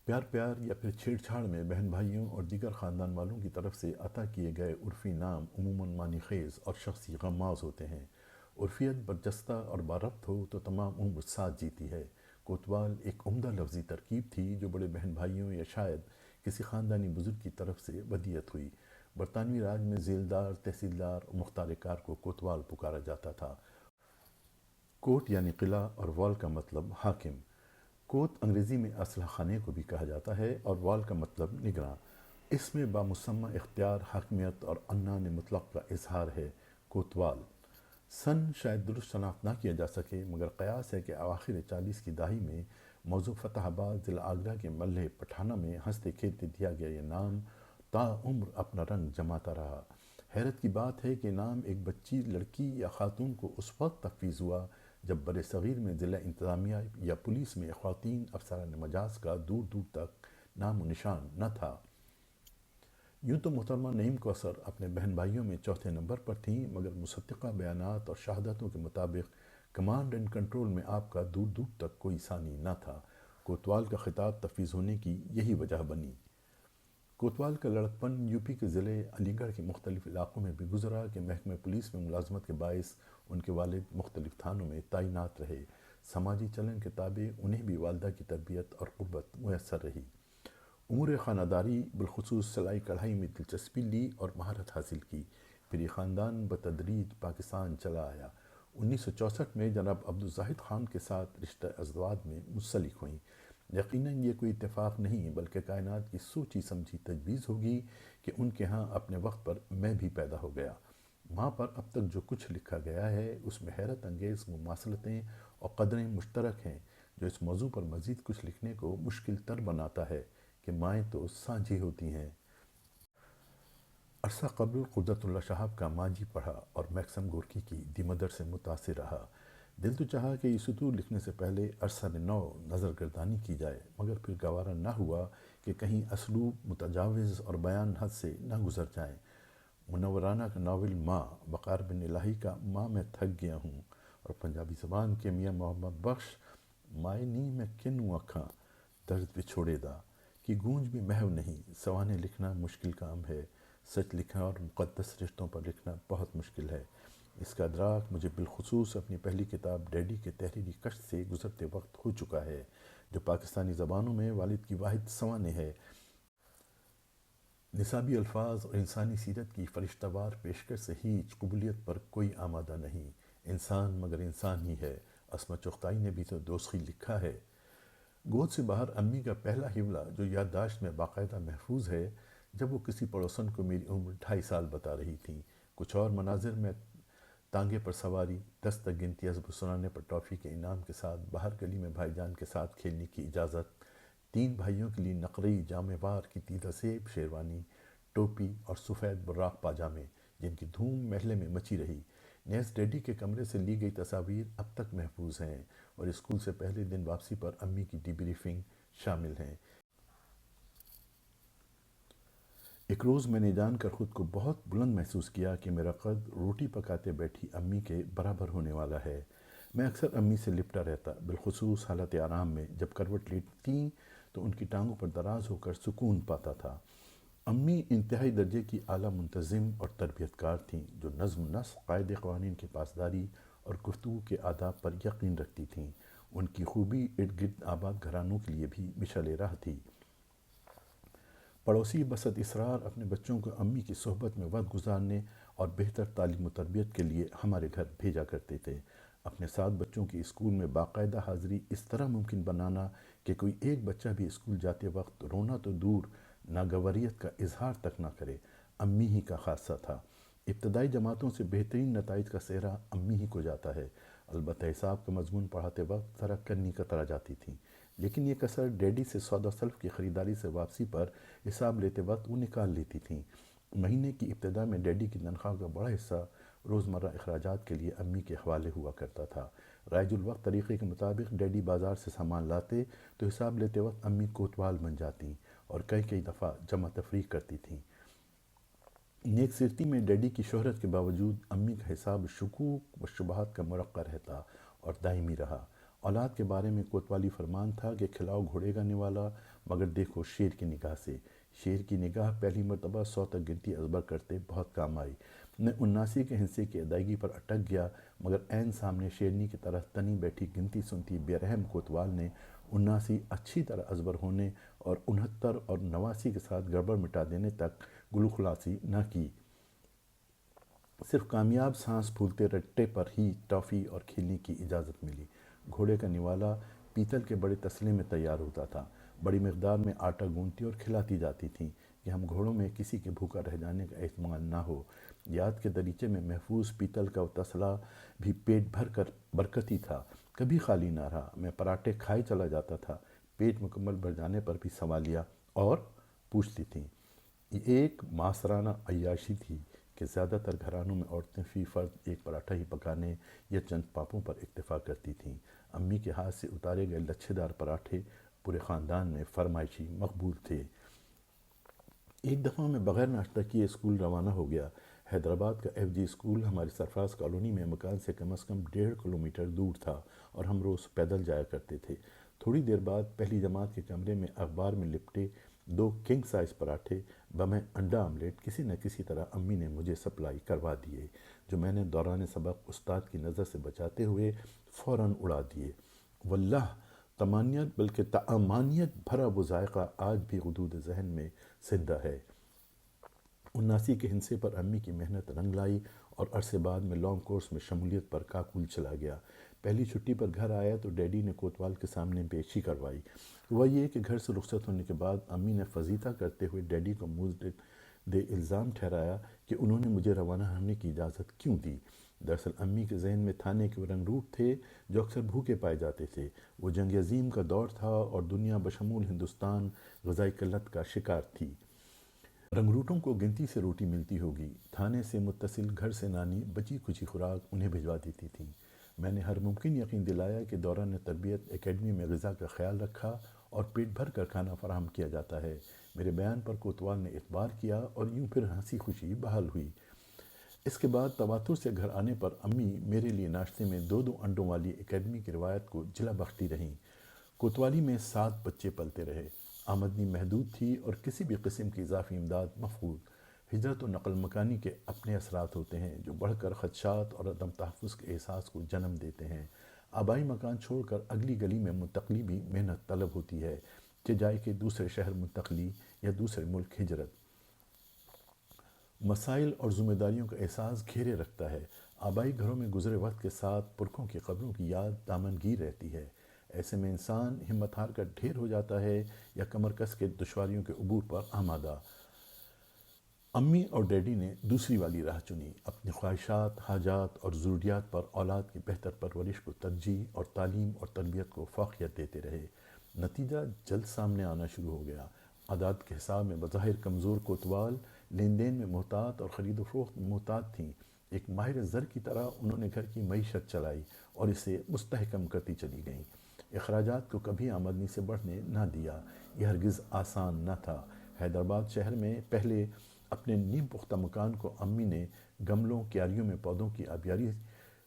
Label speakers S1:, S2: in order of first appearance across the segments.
S1: پیار پیار یا پھر چھیڑ چھاڑ میں بہن بھائیوں اور دیگر خاندان والوں کی طرف سے عطا کیے گئے عرفی نام عموماً معنی خیز اور شخصی غماز ہوتے ہیں۔ عرفیت برجستہ اور باربط ہو تو تمام عمر ساتھ جیتی ہے۔ کوتوال ایک عمدہ لفظی ترکیب تھی جو بڑے بہن بھائیوں یا شاید کسی خاندانی بزرگ کی طرف سے ودیعت ہوئی۔ برطانوی راج میں ذیلدار، تحصیلدار اور مختار کار کو کوتوال پکارا جاتا تھا۔ کوٹ یعنی قلعہ اور وال کا مطلب حاکم۔ کوت انگریزی میں اسلحہ خانے کو بھی کہا جاتا ہے اور وال کا مطلب نگراں۔ اس میں بامسمى اختیار، حاکمیت اور عنان مطلق کا اظہار ہے۔ کوتوال سن شاید درست شناخت نہ کیا جا سکے، مگر قیاس ہے کہ اواخر 40 کی دہائی میں موضوع فتح آباد ضلع آگرہ کے محلے پٹھانہ میں ہنستے کھیلتے دیا گیا یہ نام تاعمر اپنا رنگ جماتا رہا۔ حیرت کی بات ہے کہ نام ایک بچی، لڑکی یا خاتون کو اس وقت تفویض ہوا جب بر صغیر میں ضلع انتظامیہ یا پولیس میں خواتین افسران مجاز کا دور دور تک نام و نشان نہ تھا۔ یوں تو محترمہ نعیم کوثر اپنے بہن بھائیوں میں چوتھے نمبر پر تھیں، مگر مصدقہ بیانات اور شہادتوں کے مطابق کمانڈ اینڈ کنٹرول میں آپ کا دور دور تک کوئی ثانی نہ تھا۔ کوتوال کا خطاب تفویض ہونے کی یہی وجہ بنی۔ کوتوال کا لڑکپن یو پی کے ضلع علی گڑھ کے مختلف علاقوں میں بھی گزرا کہ محکمہ پولیس میں ملازمت کے باعث ان کے والد مختلف تھانوں میں تعینات رہے۔ سماجی چلن کے تابع انہیں بھی والدہ کی تربیت اور قربت میسر رہی۔ امور خانہ داری بالخصوص سلائی کڑھائی میں دلچسپی لی اور مہارت حاصل کی۔ پھر یہ خاندان بتدریج پاکستان چلا آیا۔ 1964 میں جناب عبدالزاہد خان کے ساتھ رشتہ ازدواج میں منسلک ہوئیں۔ یقیناً یہ کوئی اتفاق نہیں بلکہ کائنات کی سوچی سمجھی تجویز ہوگی کہ ان کے ہاں اپنے وقت پر میں بھی پیدا ہو گیا۔ وہاں پر اب تک جو کچھ لکھا گیا ہے اس میں حیرت انگیز مماثلتیں اور قدریں مشترک ہیں جو اس موضوع پر مزید کچھ لکھنے کو مشکل تر بناتا ہے کہ مائیں تو سانجھی ہوتی ہیں۔ عرصہ قبل قدرت اللہ شہاب کا ماجی پڑھا اور میکسم گورکی کی دی مدر سے متاثر رہا۔ دل تو چاہا کہ یہ سطور لکھنے سے پہلے عرصہ نو نظر گردانی کی جائے، مگر پھر گوارا نہ ہوا کہ کہیں اسلوب متجاوز اور بیان حد سے نہ گزر جائیں۔ منورانہ کا ناول ماں، وقار بن الہی کا ماں میں تھک گیا ہوں، اور پنجابی زبان کے میاں محمد بخش مائے نی میں کنوں اکھاں درد بچھوڑے دا کی گونج بھی محو نہیں۔ سوانے لکھنا مشکل کام ہے، سچ لکھنا اور مقدس رشتوں پر لکھنا بہت مشکل ہے۔ اس کا ادراک مجھے بالخصوص اپنی پہلی کتاب ڈیڈی کے تحریری کشت سے گزرتے وقت ہو چکا ہے، جو پاکستانی زبانوں میں والد کی واحد سوانح ہے۔ نصابی الفاظ اور انسانی سیرت کی فرشتہ وار پیشکش سے ہیچ قبولیت پر کوئی آمادہ نہیں۔ انسان مگر انسان ہی ہے۔ عصمت چغتائی نے بھی تو دوسخی لکھا ہے۔ گود سے باہر امی کا پہلا حوالہ جو یادداشت میں باقاعدہ محفوظ ہے، جب وہ کسی پڑوسن کو میری عمر 2.5 سال بتا رہی تھیں۔ کچھ اور مناظر میں تانگے پر سواری، 10 تک گنتی ازبر سنانے پر ٹافی کے انعام کے ساتھ باہر گلی میں بھائی جان کے ساتھ کھیلنے کی اجازت، 3 بھائیوں کے لیے نقرئی جامے وار کی دیدہ زیب شیروانی، ٹوپی اور سفید براق پاجامے جن کی دھوم محلے میں مچی رہی۔ نیز ڈیڈی کے کمرے سے لی گئی تصاویر اب تک محفوظ ہیں، اور اسکول سے پہلے دن واپسی پر امی کی ڈی بریفنگ شامل ہیں۔ ایک روز میں نے جان کر خود کو بہت بلند محسوس کیا کہ میرا قد روٹی پکاتے بیٹھی امی کے برابر ہونے والا ہے۔ میں اکثر امی سے لپٹا رہتا، بالخصوص حالت آرام میں جب کروٹ لیٹتیں تو ان کی ٹانگوں پر دراز ہو کر سکون پاتا تھا۔ امی انتہائی درجے کی اعلیٰ منتظم اور تربیت کار تھیں، جو نظم و نسق، قاعدے قوانین کی پاسداری اور گفتگو کے آداب پر یقین رکھتی تھیں۔ ان کی خوبی ارد گرد آباد گھرانوں کے لیے بھی مشعل راہ تھی۔ پڑوسی بسط اصرار اپنے بچوں کو امی کی صحبت میں وقت گزارنے اور بہتر تعلیم و تربیت کے لیے ہمارے گھر بھیجا کرتے تھے۔ اپنے 7 بچوں کی اسکول میں باقاعدہ حاضری اس طرح ممکن بنانا کہ کوئی ایک بچہ بھی اسکول جاتے وقت رونا تو دور، ناگواریت کا اظہار تک نہ کرے، امی ہی کا خاصہ تھا۔ ابتدائی جماعتوں سے بہترین نتائج کا سہرا امی ہی کو جاتا ہے۔ البتہ حساب کا مضمون پڑھاتے وقت ذرا کنی کترا جاتی تھیں، لیکن یہ کسر ڈیڈی سے سودا سلف کی خریداری سے واپسی پر حساب لیتے وقت وہ نکال لیتی تھیں۔ مہینے کی ابتدا میں ڈیڈی کی تنخواہ کا بڑا حصہ روزمرہ اخراجات کے لیے امی کے حوالے ہوا کرتا تھا۔ رائج الوقت طریقے کے مطابق ڈیڈی بازار سے سامان لاتے تو حساب لیتے وقت امی کوتوال بن جاتیں اور کئی دفعہ جمع تفریق کرتی تھیں۔ نیک سیرتی میں ڈیڈی کی شہرت کے باوجود امی کا حساب شکوک و شبہات کا مرقع رہتا اور دائمی رہا۔ اولاد کے بارے میں کوتوالی فرمان تھا کہ کھلاؤ گھوڑے کا نوالا مگر دیکھو شیر کی نگاہ سے۔ شیر کی نگاہ پہلی مرتبہ 100 تک گنتی ازبر کرتے بہت کام آئی۔ میں 79 کے ہندسے کی ادائیگی پر اٹک گیا، مگر عین سامنے شیرنی کی طرح تنی بیٹھی گنتی سنتی بے رحم کوتوال نے 79 اچھی طرح ازبر ہونے اور 69 اور 89 کے ساتھ گڑبڑ مٹا دینے تک گلو خلاصی نہ کی۔ صرف کامیاب سانس پھولتے رٹے پر ہی ٹافی اور کھیلنے کی اجازت ملی۔ گھوڑے کا نوالا پیتل کے بڑے تسلے میں تیار ہوتا تھا۔ بڑی مقدار میں آٹا گوندتی اور کھلاتی جاتی تھیں کہ ہم گھوڑوں میں کسی کے بھوکا رہ جانے کا احتمال نہ ہو۔ یاد کے دریچے میں محفوظ پیتل کا وہ تسلا بھی پیٹ بھر کر برکتی تھا، کبھی خالی نہ رہا۔ میں پراٹھے کھائے چلا جاتا تھا، پیٹ مکمل بھر جانے پر بھی سوالیہ اور پوچھتی تھیں۔ یہ ایک معاصرانہ عیاشی تھی کہ زیادہ تر گھرانوں میں عورتیں فی فرد ایک پراٹھا ہی پکانے یا چند پاپوں پر اکتفا کرتی تھیں۔ امی کے ہاتھ سے اتارے گئے لچھے دار پراٹھے پورے خاندان میں فرمائشی مقبول تھے۔ ایک دفعہ میں بغیر ناشتہ کیے اسکول روانہ ہو گیا۔ حیدرآباد کا ایف جی اسکول ہماری سرفراز کالونی میں مکان سے کم از کم 1.5 کلومیٹر دور تھا اور ہم روز پیدل جایا کرتے تھے۔ تھوڑی دیر بعد پہلی جماعت کے کمرے میں اخبار میں لپٹے 2 کنگ سائز پراٹھے بمیں انڈا آملیٹ کسی نہ کسی طرح امی نے مجھے سپلائی کروا دیے، جو میں نے دوران سبق استاد کی نظر سے بچاتے ہوئے فوراً اڑا دیے۔ واللہ تمانیت بلکہ تعامانیت بھرا وہ ذائقہ آج بھی حدود ذہن میں زندہ ہے۔ 79 کے ہندسے پر امی کی محنت رنگ لائی اور عرصے بعد میں لانگ کورس میں شمولیت پر کاکول چلا گیا۔ پہلی چھٹی پر گھر آیا تو ڈیڈی نے کوتوال کے سامنے پیشی کروائی۔ وہ یہ کہ گھر سے رخصت ہونے کے بعد امی نے فضیحہ کرتے ہوئے ڈیڈی کو مزد الزام ٹھہرایا کہ انہوں نے مجھے روانہ ہونے کی اجازت کیوں دی۔ دراصل امی کے ذہن میں تھانے کے وہ رنگ روٹ تھے جو اکثر بھوکے پائے جاتے تھے۔ وہ جنگ عظیم کا دور تھا اور دنیا بشمول ہندوستان غذائی قلت کا شکار تھی۔ رنگروٹوں کو گنتی سے روٹی ملتی ہوگی۔ تھانے سے متصل گھر سے نانی بچی کچی خوراک انہیں بھجوا دیتی تھیں۔ میں نے ہر ممکن یقین دلایا کہ دوران تربیت اکیڈمی میں غذا کا خیال رکھا اور پیٹ بھر کر کھانا فراہم کیا جاتا ہے۔ میرے بیان پر کوتوال نے اعتبار کیا اور یوں پھر ہنسی خوشی بحال ہوئی۔ اس کے بعد تواتر سے گھر آنے پر امی میرے لیے ناشتے میں 2 انڈوں والی اکیڈمی کی روایت کو جلا بخشتی رہیں۔ کوتوالی میں 7 بچے پلتے رہے۔ آمدنی محدود تھی اور کسی بھی قسم کی اضافی امداد مفقود۔ ہجرت و نقل مکانی کے اپنے اثرات ہوتے ہیں جو بڑھ کر خدشات اور عدم تحفظ کے احساس کو جنم دیتے ہیں۔ آبائی مکان چھوڑ کر اگلی گلی میں منتقلی بھی محنت طلب ہوتی ہے، جائے کہ دوسرے شہر منتقلی یا دوسرے ملک ہجرت۔ مسائل اور ذمہ داریوں کا احساس گھیرے رکھتا ہے۔ آبائی گھروں میں گزرے وقت کے ساتھ پرکھوں کی قبروں کی یاد دامنگیر رہتی ہے۔ ایسے میں انسان ہمت ہار کر ڈھیر ہو جاتا ہے یا کمر کس کے دشواریوں کے عبور پر آمادہ۔ امی اور ڈیڈی نے دوسری والی راہ چنی، اپنی خواہشات، حاجات اور ضروریات پر اولاد کی بہتر پرورش کو ترجیح اور تعلیم اور تربیت کو فوقیت دیتے رہے۔ نتیجہ جلد سامنے آنا شروع ہو گیا۔ اعداد کے حساب میں بظاہر کمزور کوتوال لین دین میں محتاط اور خرید و فروخت میں محتاط تھیں۔ ایک ماہر زر کی طرح انہوں نے گھر کی معیشت چلائی اور اسے مستحکم کرتی چلی گئیں۔ اخراجات کو کبھی آمدنی سے بڑھنے نہ دیا۔ یہ ہرگز آسان نہ تھا۔ حیدرآباد شہر میں پہلے اپنے نیم پختہ مکان کو امی نے گملوں کیاریوں میں پودوں کی آبیاری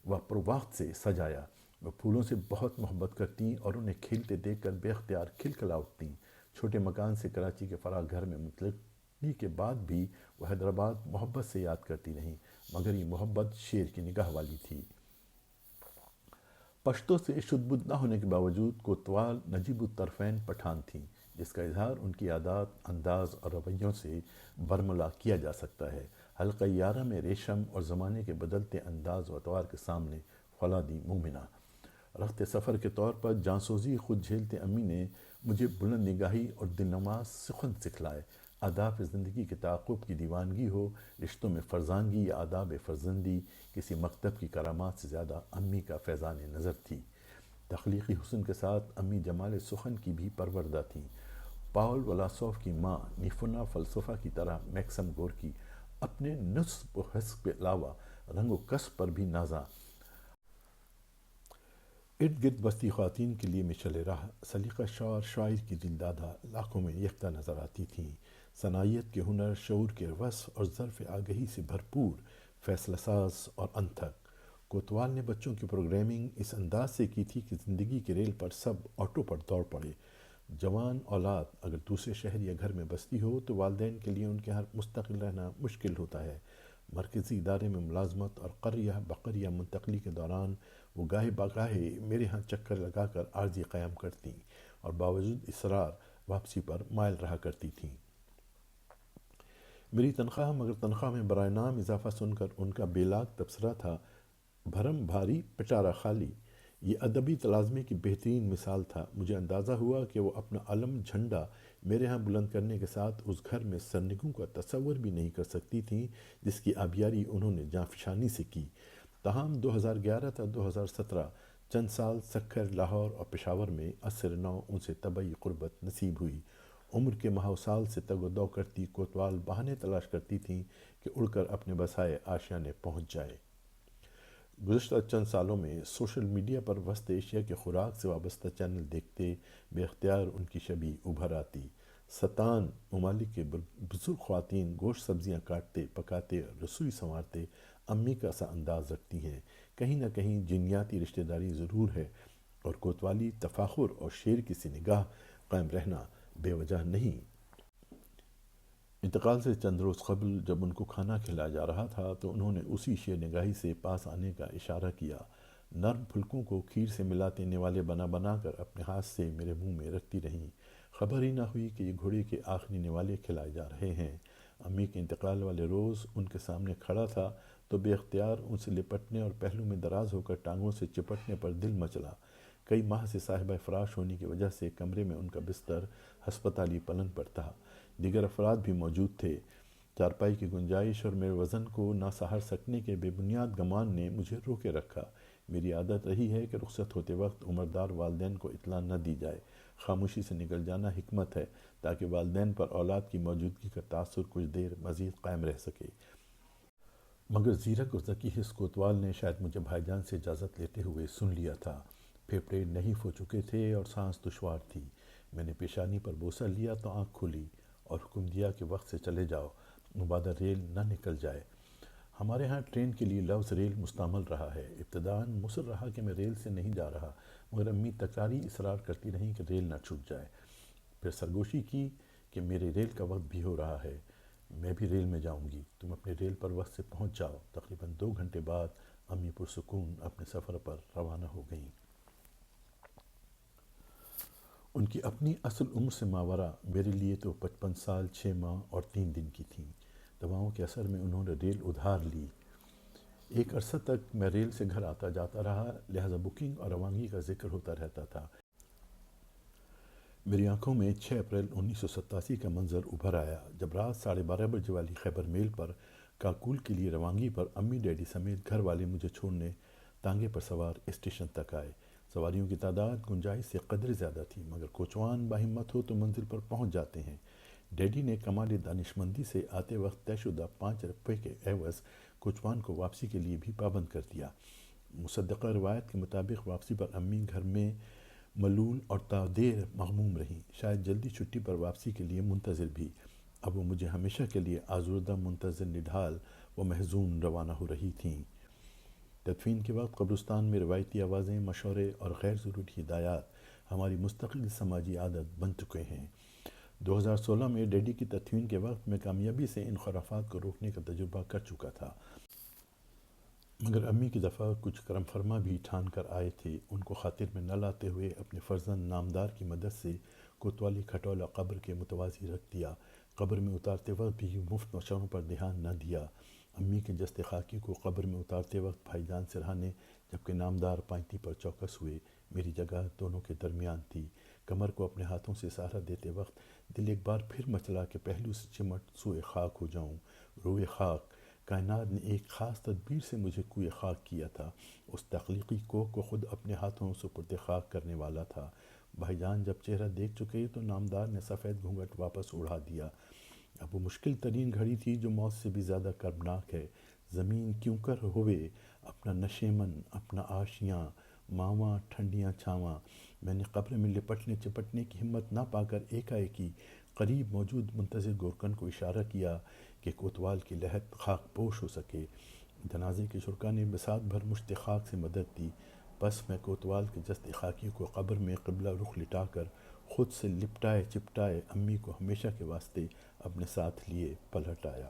S1: و پرواخت سے سجایا۔ وہ پھولوں سے بہت محبت کرتیں اور انہیں کھیلتے دیکھ کر بے اختیار کھلکھلا اٹھتیں۔ چھوٹے مکان سے کراچی کے فراغ گھر میں منتقلی کے بعد بھی وہ حیدرآباد محبت سے یاد کرتی رہیں، مگر یہ محبت شیر کی نگاہ والی تھی۔ پشتو سے شدھ بدھ نہ ہونے کے باوجود کوتوال نجیب الطرفین پٹھان تھیں، جس کا اظہار ان کی عادات، انداز اور رویوں سے برملا کیا جا سکتا ہے۔ حلقہ یارہ میں ریشم اور زمانے کے بدلتے انداز و اطوار کے سامنے فولادی مومنہ۔ رخت سفر کے طور پر جانسوزی خود جھیلتے امی نے مجھے بلند نگاہی اور دل نواز سخن سکھلائے۔ آداب زندگی کے تعاقب کی دیوانگی ہو، رشتوں میں فرزانگی یا آداب فرزندی، کسی مکتب کی کرامات سے زیادہ امی کا فیضان نظر تھی۔ تخلیقی حسن کے ساتھ امی جمال سخن کی بھی پروردہ تھیں۔ پاول ولاسوف کی ماں نیفونا فلسفہ کی طرح میکسم گورکی اپنے نصب و حسب کے علاوہ رنگ و کسب پر بھی نازاں۔ ارد گرد بستی خواتین کے لیے مشعل راہ، سلیقہ شعر شاعر کی دل دادہ لاکھوں میں یکتا نظر آتی تھیں۔ صنائیت کے ہنر، شعور کے وصف اور ظرف آگہی سے بھرپور، فیصلہ ساز اور انتھک۔ کوتوال نے بچوں کی پروگرامنگ اس انداز سے کی تھی کہ زندگی کے ریل پر سب آٹو پر دوڑ پڑے۔ جوان اولاد اگر دوسرے شہر یا گھر میں بستی ہو تو والدین کے لیے ان کے ہر مستقل رہنا مشکل ہوتا ہے۔ مرکزی ادارے میں ملازمت اور قریہ بقریہ منتقلی کے دوران وہ گاہے بگاہے میرے ہاں چکر لگا کر عارضی قیام کرتیں اور باوجود اصرار واپسی پر مائل رہا کرتی تھیں۔ میری تنخواہ مگر تنخواہ میں برائے نام اضافہ سن کر ان کا بے لاگ تبصرہ تھا، بھرم بھاری پٹارا خالی۔ یہ ادبی تلازمے کی بہترین مثال تھا۔ مجھے اندازہ ہوا کہ وہ اپنا علم جھنڈا میرے ہاں بلند کرنے کے ساتھ اس گھر میں سرنگوں کا تصور بھی نہیں کر سکتی تھیں جس کی آبیاری انہوں نے جانفشانی سے کی۔ تاہم 2011 تا 2017 چند سال سکھر، لاہور اور پشاور میں عصر نو ان سے طبعی قربت نصیب ہوئی۔ عمر کے ماہ و سال سے تگ و دو کرتی کوتوال بہانے تلاش کرتی تھیں کہ اڑ کر اپنے بسائے آشیانے پہنچ جائے۔ گزشتہ چند سالوں میں سوشل میڈیا پر وسط ایشیا کے خوراک سے وابستہ چینل دیکھتے بے اختیار ان کی شبیہ ابھر آتی۔ ستان ممالک کے بزرگ خواتین گوشت سبزیاں کاٹتے پکاتے رسوئی سنوارتے امی کا سا انداز رکھتی ہیں۔ کہیں نہ کہیں جنیاتی رشتہ داری ضرور ہے اور کوتوالی تفاخر اور شیر کی سی نگاہ قائم رہنا بے وجہ نہیں۔ انتقال سے چند روز قبل جب ان کو کھانا کھلایا جا رہا تھا تو انہوں نے اسی شیر نگاہی سے پاس آنے کا اشارہ کیا۔ نرم پھلکوں کو کھیر سے ملاتے نوالے بنا بنا کر اپنے ہاتھ سے میرے منہ میں رکھتی رہیں۔ خبر ہی نہ ہوئی کہ یہ گھوڑے کے آخری نوالے کھلائے جا رہے ہیں۔ امی کے انتقال والے روز ان کے سامنے کھڑا تھا تو بے اختیار ان سے لپٹنے اور پہلو میں دراز ہو کر ٹانگوں سے چپٹنے پر دل مچلا۔ کئی ماہ سے صاحبہ فراش ہونے کی وجہ سے کمرے میں ان کا بستر ہسپتالی پلنگ پر تھا۔ دیگر افراد بھی موجود تھے۔ چارپائی کی گنجائش اور میرے وزن کو نہ سہار سکنے کے بے بنیاد گمان نے مجھے روکے رکھا۔ میری عادت رہی ہے کہ رخصت ہوتے وقت عمردار والدین کو اطلاع نہ دی جائے۔ خاموشی سے نکل جانا حکمت ہے تاکہ والدین پر اولاد کی موجودگی کا تاثر کچھ دیر مزید قائم رہ سکے۔ مگر زیرک اور ذکی حس کوتوال نے شاید مجھے بھائی جان سے اجازت لیتے ہوئے سن لیا تھا۔ پھیپھڑے نحیف ہو چکے تھے اور سانس دشوار تھی۔ میں نے پیشانی پر بوسہ لیا تو آنکھ کھلی اور حکم دیا کہ وقت سے چلے جاؤ، مبادہ ریل نہ نکل جائے۔ ہمارے ہاں ٹرین کے لیے لفظ ریل مستعمل رہا ہے۔ ابتداً مصر رہا کہ میں ریل سے نہیں جا رہا، مگر امی تکراری اصرار کرتی رہیں کہ ریل نہ چھوٹ جائے۔ پھر سرگوشی کی کہ میرے ریل کا وقت بھی ہو رہا ہے، میں بھی ریل میں جاؤں گی، تم اپنے ریل پر وقت سے پہنچ جاؤ۔ تقریباً 2 گھنٹے بعد امی پرسکون اپنے سفر پر روانہ ہو گئیں۔ ان کی اپنی اصل عمر سے ماورا میرے لیے تو 55 سال 6 ماہ اور 3 دن کی تھیں۔ دواؤں کے اثر میں انہوں نے ریل ادھار لی۔ ایک عرصہ تک میں ریل سے گھر آتا جاتا رہا، لہذا بکنگ اور روانگی کا ذکر ہوتا رہتا تھا۔ میری آنکھوں میں 6 اپریل 1987 کا منظر ابھر آیا جب رات 12:30 بجے والی خیبر میل پر کاکول کے لیے روانگی پر امی ڈیڈی سمیت گھر والے مجھے چھوڑنے تانگے پر سوار اسٹیشن تک آئے۔ سواریوں کی تعداد گنجائش سے قدر زیادہ تھی، مگر کوچوان باہمت ہو تو منزل پر پہنچ جاتے ہیں۔ ڈیڈی نے کمال دانشمندی سے آتے وقت طے شدہ 5 روپے کے عوض کوچوان کو واپسی کے لیے بھی پابند کر دیا۔ مصدقہ روایت کے مطابق واپسی پر امی گھر میں ملول اور تا دیر مغموم رہیں، شاید جلدی چھٹی پر واپسی کے لیے منتظر بھی۔ اب وہ مجھے ہمیشہ کے لیے آزردہ، منتظر، نڈھال و محزون روانہ ہو رہی تھیں۔ تدفین کے وقت قبرستان میں روایتی آوازیں، مشورے اور غیر ضروری ہدایات ہماری مستقل سماجی عادت بن چکے ہیں۔ 2016 میں ڈیڈی کی تدفین کے وقت میں کامیابی سے ان خرافات کو روکنے کا تجربہ کر چکا تھا، مگر امی کی دفعہ کچھ کرم فرما بھی ٹھان کر آئے تھے۔ ان کو خاطر میں نہ لاتے ہوئے اپنے فرزند نامدار کی مدد سے کوتوالی کھٹولا قبر کے متوازی رکھ دیا۔ قبر میں اتارتے وقت بھی مفت مشوروں پر دھیان نہ دیا۔ امی کے جسد خاکی کو قبر میں اتارتے وقت بھائی جان سرہانے جبکہ نامدار پائنتی پر چوکس ہوئے۔ میری جگہ دونوں کے درمیان تھی۔ کمر کو اپنے ہاتھوں سے سہارا دیتے وقت دل ایک بار پھر مچلا کہ پہلو سے چمٹ سوئے خاک ہو جاؤں۔ روئے خاک، کائنات نے ایک خاص تدبیر سے مجھے کوئے خاک کیا تھا۔ اس تخلیقی کوہ کو خود اپنے ہاتھوں سپرد خاک کرنے والا تھا۔ بھائی جان جب چہرہ دیکھ چکے تو نامدار نے سفید گھونگھٹ واپس اڑا دیا۔ اب وہ مشکل ترین گھڑی تھی جو موت سے بھی زیادہ کربناک ہے۔ زمین کیوں کر ہوئے اپنا نشیمن، اپنا آشیاں، ماواں ٹھنڈیاں چھاواں۔ میں نے قبر میں لپٹنے چپٹنے کی ہمت نہ پا کر ایکا-ایکی قریب موجود منتظر گورکن کو اشارہ کیا کہ کوتوال کی لحد خاک پوش ہو سکے۔ جنازے کے شرکا نے بساط بھر مشت خاک سے مدد دی، بس میں کوتوال کے جسد خاکی کو قبر میں قبلہ رخ لٹا کر خود سے لپٹائے چپٹائے امی کو ہمیشہ کے واسطے اپنے ساتھ لیے پلٹ آیا۔